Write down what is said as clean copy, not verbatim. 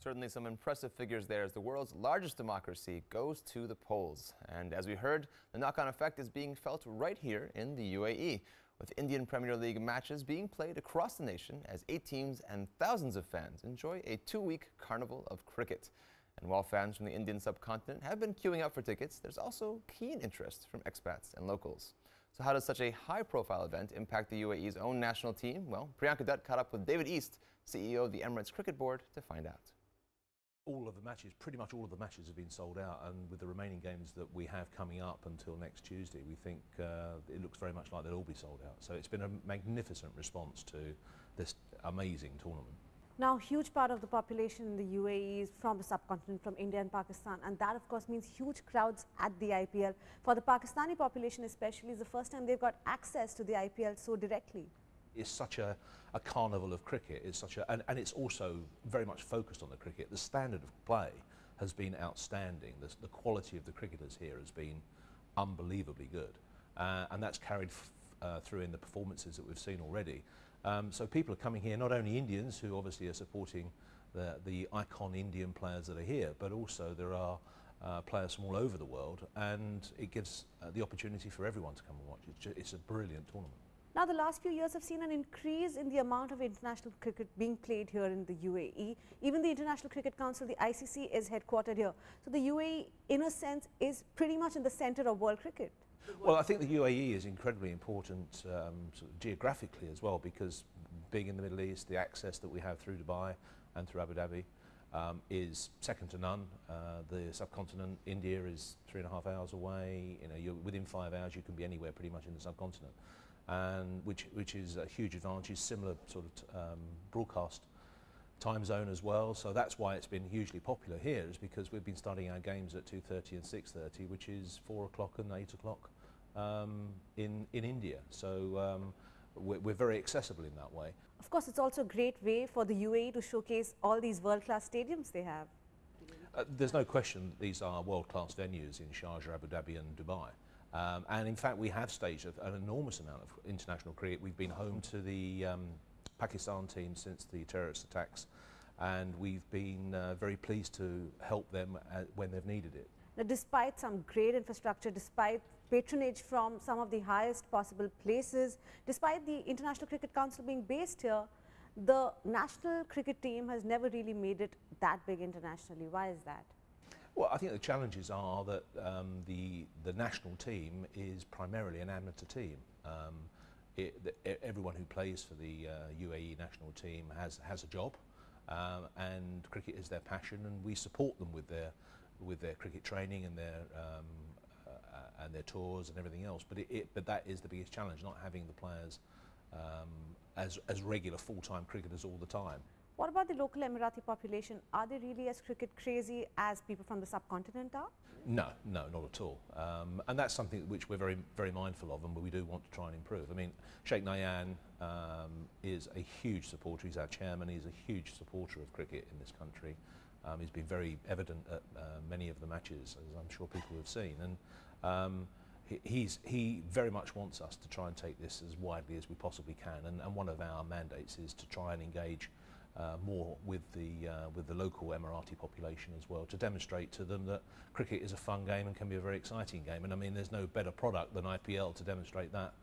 Certainly some impressive figures there as the world's largest democracy goes to the polls. And as we heard, the knock-on effect is being felt right here in the UAE, with Indian Premier League matches being played across the nation as 8 teams and thousands of fans enjoy a 2-week carnival of cricket. And while fans from the Indian subcontinent have been queuing up for tickets, there's also keen interest from expats and locals. So how does such a high-profile event impact the UAE's own national team? Well, Priyanka Dutt caught up with David East, CEO of the Emirates Cricket Board, to find out. All of the matches, pretty much all of the matches have been sold out, and with the remaining games that we have coming up until next Tuesday, we think it looks very much like they'll all be sold out. So it's been a magnificent response to this amazing tournament. Now, a huge part of the population in the UAE is from the subcontinent, from India and Pakistan, and that of course means huge crowds at the IPL. For the Pakistani population especially, it's the first time they've got access to the IPL so directly. It's such a carnival of cricket. It's such a, and it's also very much focused on the cricket. The standard of play has been outstanding. The quality of the cricketers here has been unbelievably good, and that's carried through in the performances that we've seen already. So people are coming here, not only Indians who obviously are supporting the icon Indian players that are here, but also there are players from all over the world, and it gives the opportunity for everyone to come and watch. It's a brilliant tournament. Now, the last few years have seen an increase in the amount of international cricket being played here in the UAE. Even the International Cricket Council, the ICC, is headquartered here. So the UAE, in a sense, is pretty much in the center of world cricket. Well, I think the UAE is incredibly important sort of geographically as well, because being in the Middle East, the access that we have through Dubai and through Abu Dhabi is second to none. The subcontinent, India, is 3.5 hours away. You know, you're within 5 hours, you can be anywhere pretty much in the subcontinent, and which is a huge advantage. Similar sort of broadcast time zone as well, so that's why it's been hugely popular here, is because we've been starting our games at 2:30 and 6:30, which is 4 o'clock and 8 o'clock in India. So we're very accessible in that way. Of course, it's also a great way for the UAE to showcase all these world-class stadiums they have. There's no question that these are world-class venues in Sharjah, Abu Dhabi and Dubai. And in fact, we have staged an enormous amount of international cricket. We've been home to the Pakistan team since the terrorist attacks, and we've been very pleased to help them when they've needed it. Now, despite some great infrastructure, despite patronage from some of the highest possible places, despite the International Cricket Council being based here, the national cricket team has never really made it that big internationally. Why is that? Well, I think the challenges are that the national team is primarily an amateur team. Everyone who plays for the UAE national team has a job, and cricket is their passion, and we support them with their cricket training and their tours and everything else. But that is the biggest challenge, not having the players as regular full-time cricketers all the time. What about the local Emirati population? Are they really as cricket crazy as people from the subcontinent are? No, not at all. And that's something which we're very, very mindful of, and we do want to try and improve. I mean, Sheikh Nayan is a huge supporter. He's our chairman. He's a huge supporter of cricket in this country. He's been very evident at many of the matches, as I'm sure people have seen. And he very much wants us to try and take this as widely as we possibly can. And one of our mandates is to try and engage more with the local Emirati population as well, to demonstrate to them that cricket is a fun game and can be a very exciting game. And I mean, there's no better product than IPL to demonstrate that.